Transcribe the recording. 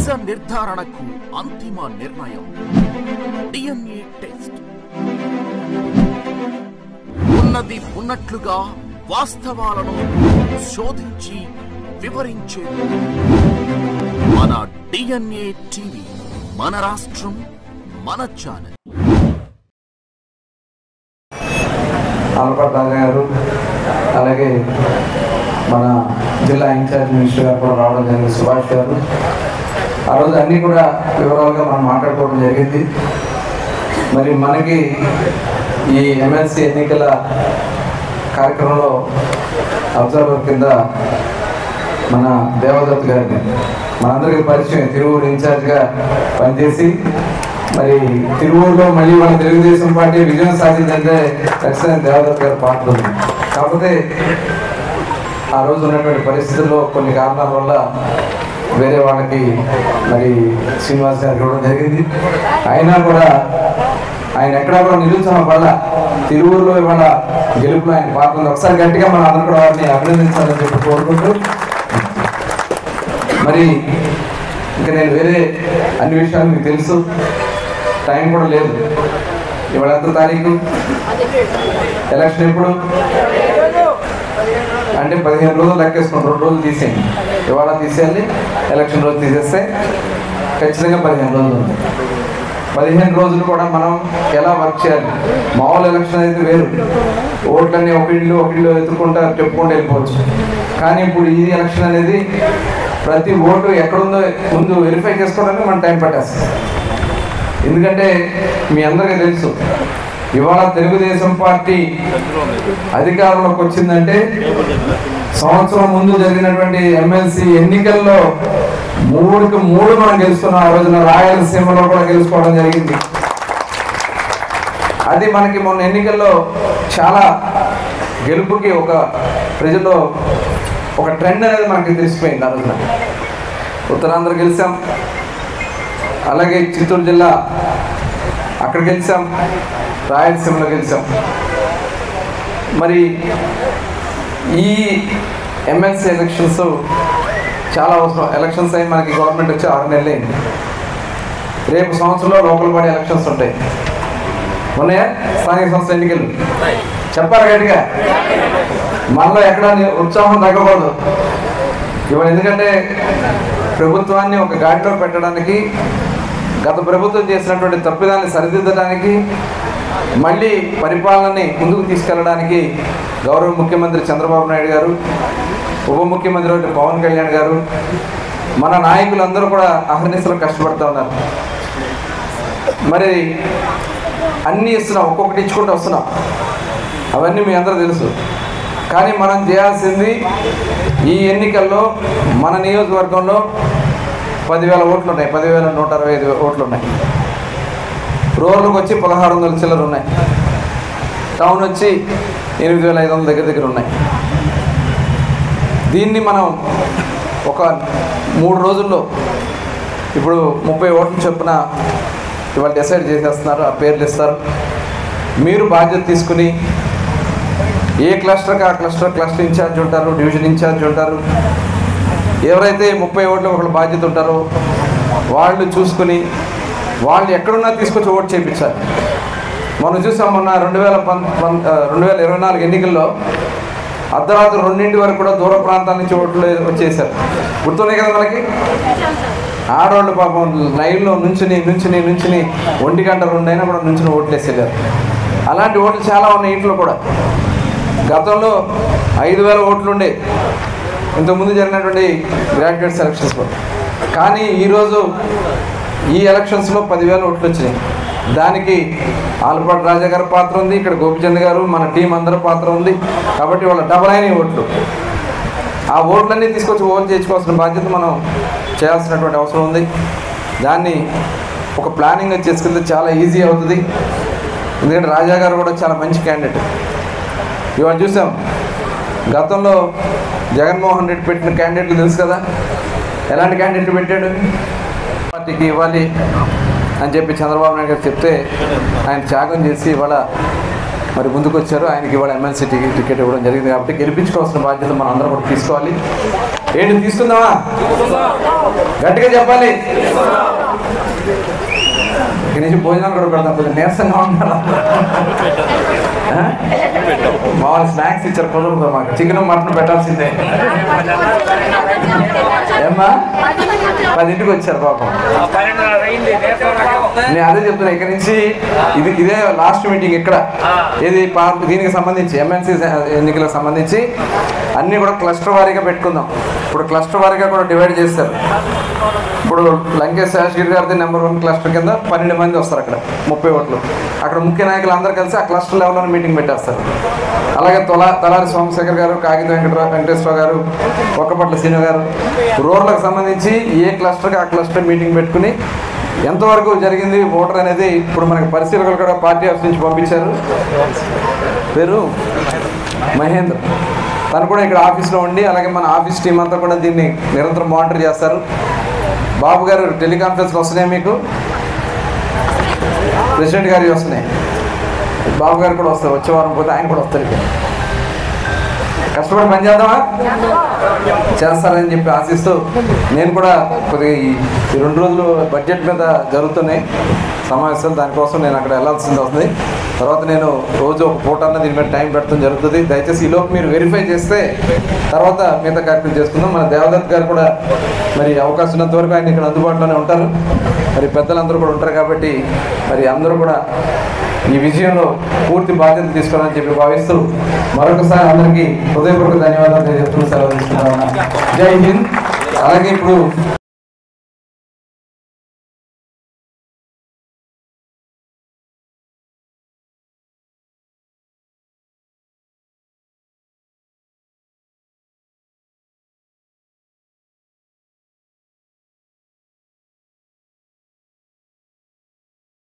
దిశ నిర్ధారణకు అంతిమ నిర్ణయం డిఎన్ఏ టెస్ట్. ఉన్నది ఉన్నట్లుగా వాస్తవాలను శోధించి వివరించే మన డిఎన్ఏ టీవీ, మన రాష్ట్రం, మన ఛానల్. ఆలపాటి రాజా గారు, అలాగే మన జిల్లా ఇన్ఛార్జ్ మినిస్టర్ గారు కూడా రావడం జరిగింది, సుభాష్ గారు. ఆ రోజు అన్నీ కూడా వివరాలుగా మనం మాట్లాడుకోవడం జరిగింది. మరి మనకి ఈ ఎమ్మెల్సీ ఎన్నికల కార్యక్రమంలో అబ్జర్వర్ కింద మన దేవదత్ గారిని మనందరికీ పరిచయం, తిరువూరు ఇన్ఛార్జ్గా పనిచేసి మరి తిరువూరులో మళ్ళీ మన తెలుగుదేశం పార్టీ విజయం సాధించాలంటే ఖచ్చితంగా దేవదత్ గారు పాత్ర ఉంది. కాకపోతే ఆ రోజు ఉన్నటువంటి పరిస్థితుల్లో కొన్ని కారణాల వల్ల వేరే వాళ్ళకి మరి శ్రీనివాస్ గారికి ఇవ్వడం జరిగింది. అయినా కూడా ఆయన ఎక్కడా కూడా నిరుత్సాహం వల్ల తిరువూరులో ఇవాళ గెలుపులో ఆయన పాత్ర ఉంది. ఒకసారి గట్టిగా మనం అందరూ కూడా వారిని అభినందించాలని చెప్పి కోరుకుంటూ, మరి ఇంకా నేను వేరే అన్ని విషయాలు మీకు తెలుసు, టైం కూడా లేదు. ఇవాళ ఎంత తారీఖు? ఎలక్షన్ ఎప్పుడు అంటే 15 రోజులు లెక్కేసుకుని 2 రోజులు తీసేయండి. ఇవాళ తీసేయాలి, ఎలక్షన్ రోజు తీసేస్తే ఖచ్చితంగా 15 రోజులు ఉంది. 15 రోజులు కూడా మనం ఎలా వర్క్ చేయాలి? మామూలు ఎలక్షన్ అయితే వేరు, ఓట్లన్నీ ఒకళ్ళు ఎత్తుకుంటా చెప్పుకుంటూ వెళ్ళిపోవచ్చు. కానీ ఇప్పుడు ఈ ఎలక్షన్ అనేది ప్రతి ఓటు ఎక్కడుందో ముందు వెరిఫై చేసుకోవడానికి మనం టైం పట్టేస్తాం. ఎందుకంటే మీ అందరికీ తెలుసు, ఇవాళ తెలుగుదేశం పార్టీ అధికారంలోకి వచ్చిందంటే సంవత్సరం ముందు జరిగినటువంటి ఎమ్మెల్సీ ఎన్నికల్లో 3కి 3 మనం గెలుచుకున్నాం. ఆ రోజున రాయలసీమలో కూడా గెలుచుకోవడం జరిగింది. అది మనకి మొన్న ఎన్నికల్లో చాలా గెలుపుకి ఒక ప్రజల్లో ఒక ట్రెండ్ అనేది మనకి తెలిసిపోయింది. ఆ రోజున ఉత్తరాంధ్ర గెలిచాం, అలాగే చిత్తూరు జిల్లా అక్కడ గెలిచాం, రాయలసీమలో గెలిచాం. మరి ఈ ఎమ్మెల్సీ ఎలక్షన్స్ చాలా అవసరం. ఎలక్షన్స్ అయి మనకి గవర్నమెంట్ వచ్చి 6 నెలలు అయింది. రేపు సంవత్సరంలో లోకల్ బాడీ ఎలక్షన్స్ ఉంటాయి. ఉన్నాయా? స్థానిక సంస్థ ఎన్నికలు చెప్పాలి గట్టిగా. మనలో ఎక్కడ ఉత్సాహం తగ్గకూడదు ఇవాళ. ఎందుకంటే ప్రభుత్వాన్ని ఒక గాడిలో పెట్టడానికి, గత ప్రభుత్వం చేసినటువంటి తప్పిదాన్ని సరిదిద్దడానికి, మళ్ళీ పరిపాలనని ముందుకు తీసుకెళ్ళడానికి గౌరవ ముఖ్యమంత్రి చంద్రబాబు నాయుడు గారు, ఉప ముఖ్యమంత్రి పవన్ కళ్యాణ్ గారు, మన నాయకులందరూ కూడా అహర్నిశలు కష్టపడుతూ ఉన్నారు. మరి అన్నీ ఇస్తున్నాం, ఒక్కొక్కటి ఇచ్చుకుంటూ వస్తున్నాం, అవన్నీ మీ అందరూ తెలుసు. కానీ మనం చేయాల్సింది ఈ ఎన్నికల్లో మన నియోజకవర్గంలో 10,000 ఓట్లు ఉన్నాయి, 10,165 ఓట్లు ఉన్నాయి. రూరల్కి వచ్చి 1,600 చిల్లర ఉన్నాయి, టౌన్ వచ్చి 8,500 దగ్గర ఉన్నాయి. దీన్ని మనం ఒక 3 రోజుల్లో ఇప్పుడు 30 ఓట్ల చొప్పున ఇవాళ డిసైడ్ చేసేస్తున్నారు, ఆ పేర్లు ఇస్తారు. మీరు బాధ్యత తీసుకుని ఏ క్లస్టర్కి ఆ క్లస్టర్ ఇన్ఛార్జ్ ఉంటారు, డివిజన్ ఇన్ఛార్జ్ ఉంటారు. ఎవరైతే 30 ఓట్లు ఒకళ్ళు బాధ్యత ఉంటారో వాళ్ళు చూసుకుని వాళ్ళు ఎక్కడున్నా తీసుకొచ్చి ఓటు చేయించాలి. మనం చూసాం మొన్న 2024 ఎన్నికల్లో అర్ధరాత్రి 2 వరకు కూడా దూర ప్రాంతాల నుంచి ఓట్లు వచ్చేసారు. గుర్తున్నాయి కదా మనకి. ఆడవాళ్ళు పాపం లైన్లో నుంచుని 1 గంట 2 అయినా కూడా నుంచుని ఓట్లు వేసేసారు. అలాంటి ఓట్లు చాలా ఉన్నాయి ఇంట్లో కూడా. గతంలో 5,000 ఓట్లు ఉండే ఇంతకుముందు జరిగినటువంటి గ్రాడ్యుయేట్ సెలక్షన్స్లో. కానీ ఈరోజు ఈ ఎలక్షన్స్లో 10,000 ఓట్లు వచ్చినాయి. దానికి ఆలపాటి రాజా గారి పాత్ర ఉంది, ఇక్కడ గోపిచంద్ గారు, మన టీం అందరి పాత్ర ఉంది. కాబట్టి వాళ్ళ డబల్ అయిన ఓట్లు, ఆ ఓట్లన్నీ తీసుకొచ్చి ఓట్లు చేయించుకోవాల్సిన బాధ్యత మనం చేయాల్సినటువంటి అవసరం ఉంది. దాన్ని ఒక ప్లానింగ్ చేసుకుంటే చాలా ఈజీ అవుతుంది. ఎందుకంటే రాజా గారు కూడా చాలా మంచి క్యాండిడేట్. ఇవాళ చూసాం, గతంలో జగన్మోహన్ రెడ్డి పెట్టిన క్యాండిడేట్లు తెలుసు కదా, ఎలాంటి క్యాండిడేట్లు పెట్టాడు. పార్టీకి ఇవ్వాలి అని చెప్పి చంద్రబాబు నాయుడు గారు చెప్తే ఆయన త్యాగం చేసి ఇవాళ మరి ముందుకు వచ్చారు. ఆయనకి ఇవాళ ఎమ్మెల్సీ టికెట్ ఇవ్వడం జరిగింది. కాబట్టి గెలిపించుకోవాల్సిన బాధ్యత మనం అందరం కూడా తీసుకోవాలి. ఏంటి తీసుకుందామా? గట్టిగా చెప్పాలి. ఇక్కడి నుంచి భోజనాలు కూడా పెడతాం, కొంచెం నీరసంగా ఉంటారా? మామూలు స్నాక్స్ ఇచ్చారు, కుదరదు మాకు. చికెన్ మటన్ పెట్టాల్సిందే. ఏమ్మా 10ంటికి వచ్చారు పాపం. నేను అదే చెప్తున్నా, ఇక్కడ నుంచి ఇదే లాస్ట్ మీటింగ్. ఇక్కడ ఇది దీనికి సంబంధించి MNC ఎన్నికలకు సంబంధించి అన్నీ కూడా క్లస్టర్ వారీగా పెట్టుకుందాం. ఇప్పుడు క్లస్టర్ వారీగా కూడా డివైడ్ చేస్తారు. ఇప్పుడు లంకేష్ శాస్త్రి గారిది నెంబర్ 1 క్లస్టర్ కింద 12 మంది వస్తారు. అక్కడ 30 ఓట్లు. అక్కడ ముఖ్య నాయకులు అందరూ కలిసి ఆ క్లస్టర్ లెవెల్లో మీటింగ్ పెట్టేస్తారు. అలాగే తలారి సోమశేఖర్ గారు, కాగిత వెంకటేశ్వర గారు, ఒక్కపట్ల శ్రీను గారు రూరల్కి సంబంధించి ఏ క్లస్టర్కి ఆ క్లస్టర్ మీటింగ్ పెట్టుకుని ఎంతవరకు జరిగింది ఓటర్ అనేది ఇప్పుడు మనకి పరిశీలకులు కూడా పార్టీ ఆఫీస్ నుంచి పంపించారు. పేరు మహేంద్ర, తను కూడా ఇక్కడ ఆఫీస్లో ఉండి అలాగే మన ఆఫీస్ టీం అంతా కూడా దీన్ని నిరంతరం మానిటర్ చేస్తారు. బాబు గారు టెలికాన్ఫరెన్స్లు వస్తున్నాయి, మీకు ప్రెసిడెంట్ గారి వస్తున్నాయి, బాబు గారు కూడా వస్తారు. వచ్చే వారం పోతే ఆయన కూడా వస్తారు. ఇక్కడ కష్టపడి పని చేద్దామా? చేస్తారని చెప్పి ఆశిస్తూ నేను కూడా కొద్దిగా ఈ 2 రోజులు బడ్జెట్ మీద జరుగుతున్నాయి సమావేశాలు, దానికోసం నేను అక్కడ వెళ్ళాల్సింది వస్తుంది. తర్వాత నేను రోజు ఒక పూట అన్న దీని మీద టైం పెట్టడం జరుగుతుంది. దయచేసి ఈలోపు మీరు వెరిఫై చేస్తే తర్వాత మిగతా కార్యక్రమం చేసుకుందాం. మన దేవదత్ గారు కూడా మరి అవకాశం ఉన్నంత వరకు ఆయన ఇక్కడ అందుబాటులోనే ఉంటారు. మరి పెద్దలందరూ కూడా ఉంటారు కాబట్టి మరి అందరూ కూడా ఈ విజయంలో పూర్తి బాధ్యత తీసుకోవాలని చెప్పి భావిస్తూ మరొకసారి అందరికీ హృదయపూర్వక ధన్యవాదాలు తెలియజేస్తూ సెలవు తీసుకుంటా ఉన్నాను. జై హింద్. అలాగే ఇప్పుడు